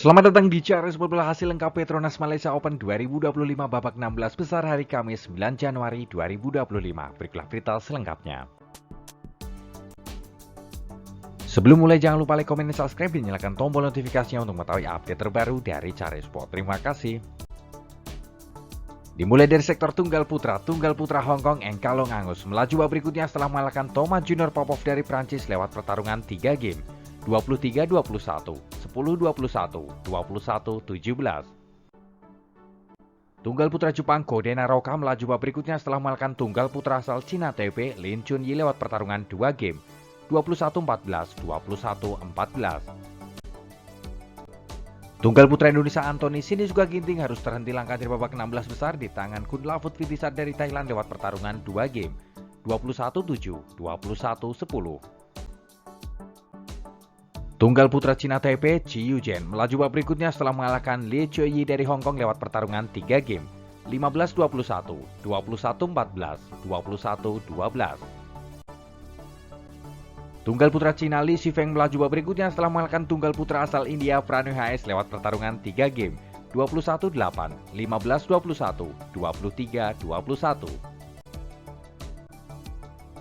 Selamat datang di Cari Sport Bola hasil lengkap Petronas Malaysia Open 2025 babak 16 besar hari Kamis 9 Januari 2025. Berikutlah berita selengkapnya. Sebelum mulai jangan lupa like, komen, dan subscribe dan nyalakan tombol notifikasinya untuk mengetahui update terbaru dari Cari Sport. Terima kasih. Dimulai dari sektor tunggal putra Hong Kong Engkalong Angus melaju babak berikutnya setelah mengalahkan Thomas Junior Popov dari Prancis lewat pertarungan 3 game. 23-21, 10-21, 21-17. Tunggal putra Jepang Ko Naroka melaju babak berikutnya setelah mengalahkan tunggal putra asal Cina Taipei Lin Chunyi lewat pertarungan 2 game, 21-14, 21-14. Tunggal putra Indonesia Anthony Sinisuka Ginting harus terhenti langkah dari babak 16 besar di tangan Kunlavut Vitisar dari Thailand lewat pertarungan 2 game, 21-7, 21-10. Tunggal putra Cina Taipei, Chi Yujian melaju babak berikutnya setelah mengalahkan Lee Choi dari Hong Kong lewat pertarungan 3 game, 15-21, 21-14, 21-12. Tunggal putra Cina Li Shifeng melaju babak berikutnya setelah mengalahkan tunggal putra asal India Pranoy HS lewat pertarungan 3 game, 21-8, 15-21, 23-21.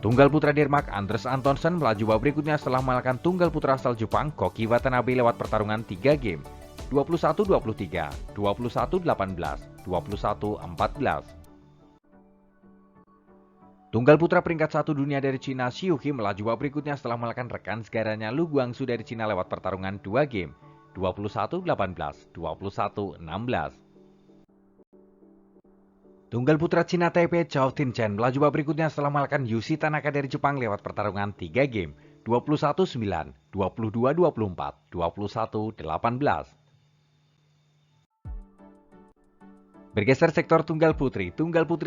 Tunggal putra Denmark Anders Antonsen melaju babak berikutnya setelah mengalahkan tunggal putra asal Jepang Koki Watanabe lewat pertarungan 3 game, 21-23, 21-18, 21-14. Tunggal putra peringkat 1 dunia dari Cina Xiu Qi melaju babak berikutnya setelah mengalahkan rekan segaranya Lu Guangzu dari Cina lewat pertarungan 2 game, 21-18, 21-16. Tunggal putra Cina Taipei Zhao Tinchen melaju babak berikutnya setelah mengalahkan Yushi Tanaka dari Jepang lewat pertarungan 3 game, 21-9, 22-24, 21-18. Bergeser sektor tunggal putri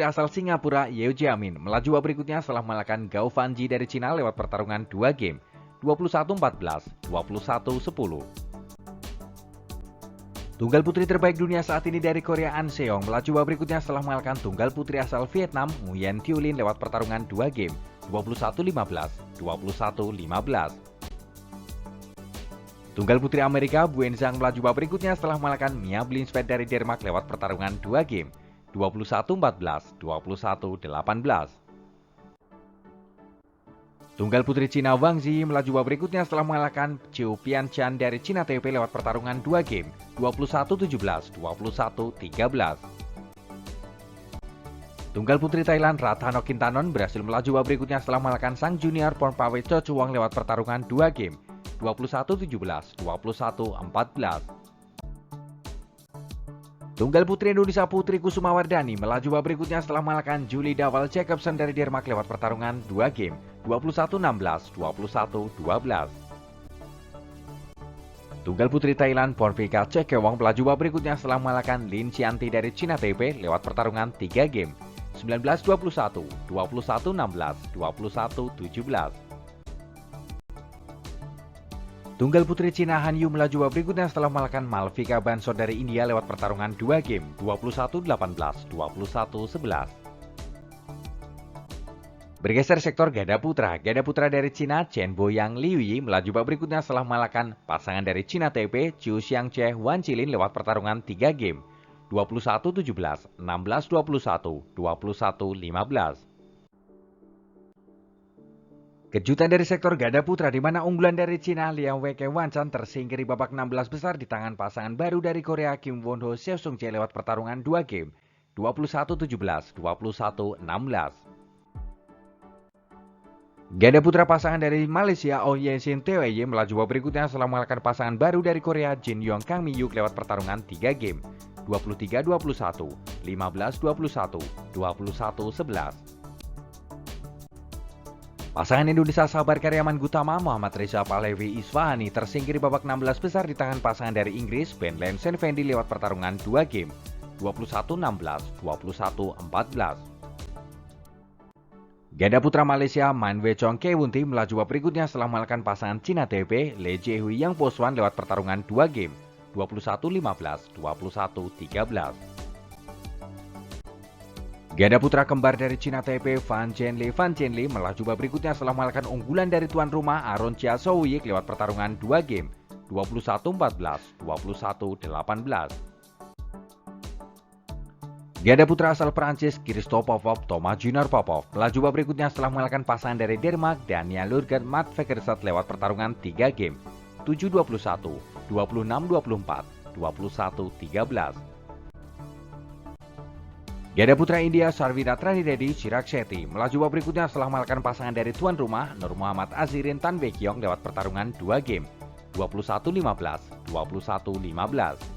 asal Singapura Yeo Jiamin melaju babak berikutnya setelah mengalahkan Gao Fanji dari Cina lewat pertarungan 2 game, 21-14, 21-10. Tunggal putri terbaik dunia saat ini dari Korea An Seong melaju babak berikutnya setelah mengalahkan tunggal putri asal Vietnam Nguyen Thu Lin lewat pertarungan 2 game, 21-15, 21-15. Tunggal putri Amerika Buen Zhang melaju babak berikutnya setelah mengalahkan Mia Blinsfeld dari Denmark lewat pertarungan 2 game, 21-14, 21-18. Tunggal putri Cina Wang Zi melaju babak berikutnya setelah mengalahkan Chiu Pian-chan dari Cina Taipei lewat pertarungan 2 game, 21-17, 21-13. Tunggal putri Thailand Rathanok Kintanon berhasil melaju babak berikutnya setelah mengalahkan sang junior Pornpawai Chochuang lewat pertarungan 2 game, 21-17, 21-14. Tunggal putri Indonesia Putri Kusuma Wardani melaju babak berikutnya setelah mengalahkan Julie Dawal Jacobson dari Denmark lewat pertarungan 2 game, 21-16, 21-12. Tunggal putri Thailand Porvika Chekewong melaju babak berikutnya setelah mengalahkan Lin Xianti dari Cina Taipei lewat pertarungan 3 game, 19-21, 21-16, 21-17. Tunggal putri Cina Han Yu melaju babak berikutnya setelah mengalahkan Malvika Bansor dari India lewat pertarungan 2 game, 21-18, 21-11. Bergeser sektor ganda putra dari Cina Chen Boyang Liu Yi melaju babak berikutnya setelah mengalahkan pasangan dari Cina Taipei Chiu Xiangche Wan Qilin lewat pertarungan 3 game, 21-17, 16-21, 21-15. Kejutan dari sektor ganda putra di mana unggulan dari Cina Liang Weike Wanchan tersingkir di babak 16 besar di tangan pasangan baru dari Korea Kim Won Ho Seo Sung Jae lewat pertarungan 2 game, 21-17, 21-16. Ganda putra pasangan dari Malaysia Oh Yen Sin Teo Ye melaju babak berikutnya setelah mengalahkan pasangan baru dari Korea Jin Yong Kang Mi Yuk lewat pertarungan 3 game, 23-21, 15-21, 21-11. Pasangan Indonesia Sabar Karyaman Gutama Muhammad Reza Pahlavi Isfahani tersingkir di babak 16 besar di tangan pasangan dari Inggris Ben Lensen Fendi lewat pertarungan 2 game, 21-16, 21-14. Ganda putra Malaysia Man Wei Chong Kewunti melaju babak berikutnya setelah mengalahkan pasangan Cina Taipei Le Jiehui Yang Poswan lewat pertarungan 2 game, 21-15, 21-13. Ganda putra kembar dari Cina Taipei Fan Chenli melaju babak berikutnya setelah mengalahkan unggulan dari tuan rumah Aaron Chia Souyik lewat pertarungan 2 game, 21-14, 21-18. Ganda putra asal Prancis Christophe Popov Thomas Junior Popov melaju babak berikutnya setelah mengalahkan pasangan dari Denmark Daniel Lurgan Matt Fagerstad lewat pertarungan 3 game 7-21, 26-24, 21-13. Ganda putra India Sarvina Tranidedi Chirag Shetty melaju babak berikutnya setelah mengalahkan pasangan dari tuan rumah Nur Muhammad Azirin Tan Baekhyong lewat pertarungan 2 game 21-15, 21-15.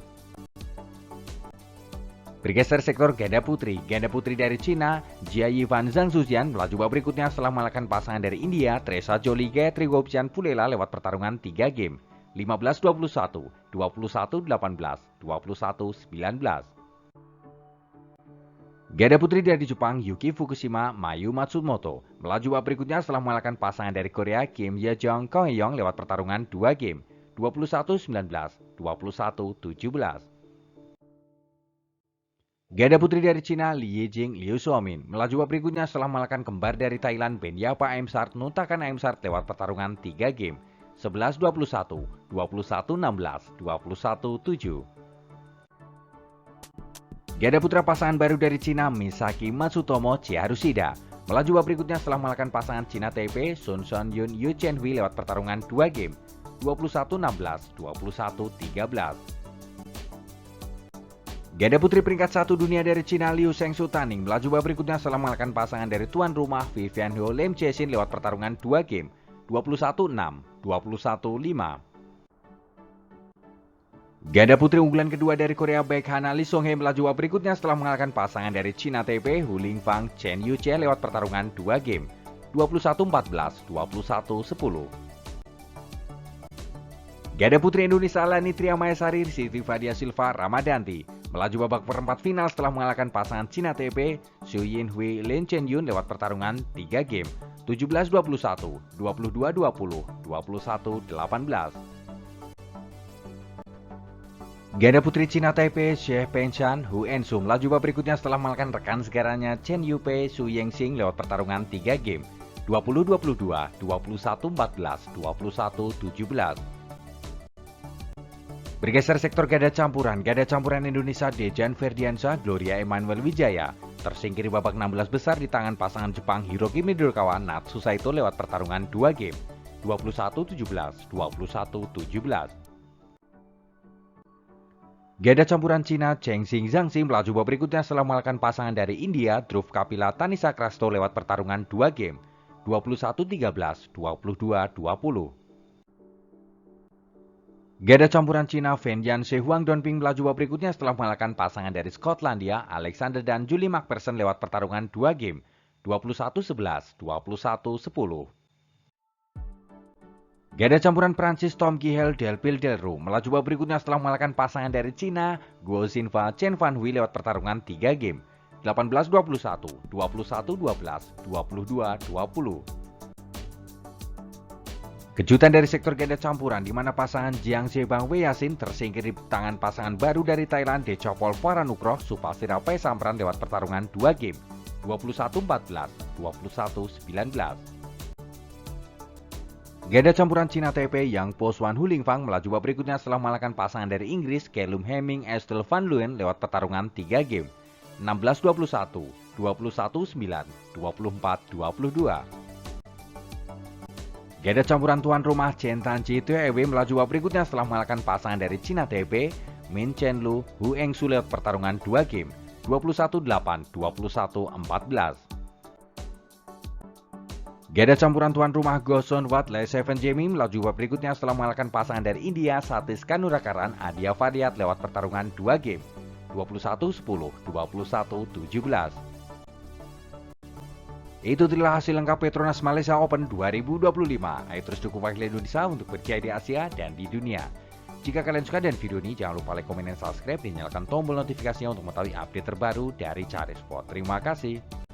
Bergeser sektor ganda putri dari Cina, Jia Yifan Zhang Zujian melaju babak berikutnya setelah mengalahkan pasangan dari India, Teresa Jolie Gayatri Gopichan Pulela lewat pertarungan 3 game, 15-21, 21-18, 21-19. Ganda putri dari Jepang, Yuki Fukushima Mayu Matsumoto melaju babak berikutnya setelah mengalahkan pasangan dari Korea, Kim Ye-jong Ko Hye-young lewat pertarungan 2 game, 21-19, 21-17. Ganda putri dari Cina, Li Yijing Liu Xiaomin melaju babak berikutnya setelah mengalahkan kembar dari Thailand Benyapa Aimsart Nuntakan Aimsart lewat pertarungan 3 game, 11-21, 21-16, 21-7. Ganda putra pasangan baru dari Cina, Misaki Matsutomo Chiharushida melaju babak berikutnya setelah mengalahkan pasangan Cina Taipei Sun Sonyun Yu Chenhui lewat pertarungan 2 game, 21-16, 21-13. Ganda putri peringkat 1 dunia dari Cina Liu Shengsu Taning melaju babak berikutnya setelah mengalahkan pasangan dari tuan rumah Vivian Heo Lim Chexin lewat pertarungan 2 game 21-6, 21-5. Ganda putri unggulan kedua dari Korea baik Hana Lee Song-hye melaju babak berikutnya setelah mengalahkan pasangan dari Cina Taipei Hu Lingfang Chen Yuche lewat pertarungan 2 game 21-14, 21-10. Ganda putri Indonesia Lani Triamayasari Siti Fadia Silva Ramadanti melaju babak perempat final setelah mengalahkan pasangan Cina Taipei Xu Yinhui Lin Chenyun lewat pertarungan 3 game 17-21, 22-20, 21-18. Ganda putri Cina Taipei Xie Pengshan Hu Ensu melaju babak berikutnya setelah mengalahkan rekan segaranya Chen Yupei Su Yingxing lewat pertarungan 3 game 20-22, 21-14, 21-17. Bergeser sektor ganda campuran Indonesia Dejan Ferdiansyah Gloria Emmanuel Wijaya tersingkir di babak 16 besar di tangan pasangan Jepang Hiroki Midorikawa Natsu Saito lewat pertarungan 2 game 21-17, 21-17. Ganda campuran Cina Cheng Xing Zhangxi melaju babak berikutnya setelah mengalahkan pasangan dari India Dhruv Kapila Tanisha Krasto lewat pertarungan 2 game 21-13, 22-20. Ganda campuran Cina Fen Yanse Huang Donping melaju babak berikutnya setelah mengalahkan pasangan dari Skotlandia Alexander dan Julie McPherson lewat pertarungan 2 game 21-11, 21-10. Ganda campuran Prancis Tom Gihel Delpil Delru melaju babak berikutnya setelah mengalahkan pasangan dari Cina Guo Xinfa Chen Fan Hui lewat pertarungan 3 game 18-21, 21-12, 22-20. Kejutan dari sektor ganda campuran di mana pasangan Jiang Zebang Wei Yasin tersingkir di tangan pasangan baru dari Thailand Dechapol Paranukroh Supasira Paisampran lewat pertarungan 2 game 21-14, 21-19. Ganda campuran Cina Taipei Yang Po Swan Hu Lingfang melaju babak berikutnya setelah mengalahkan pasangan dari Inggris Callum Hemming Estelle Van Leeuwen lewat pertarungan 3 game 16-21, 21-9, 24-22. Ganda campuran tuan rumah Chen Tanji Tuewe melaju babak berikutnya setelah mengalahkan pasangan dari Cina Taipei Min Chen Lu Hu Engsu lewat pertarungan 2 game 21-8, 21-14. Ganda campuran tuan rumah Goson Wat Le Seven Jamie melaju babak berikutnya setelah mengalahkan pasangan dari India Satish Kanurakaran Adia Fadiat lewat pertarungan 2 game 21-10, 21-17. Itu adalah hasil lengkap Petronas Malaysia Open 2025. Ayo terus dukung wakil Indonesia untuk berjaya di Asia dan di dunia. Jika kalian suka dengan video ini, jangan lupa like, komen, dan subscribe, dan nyalakan tombol notifikasinya untuk mengetahui update terbaru dari Cari Sport. Terima kasih.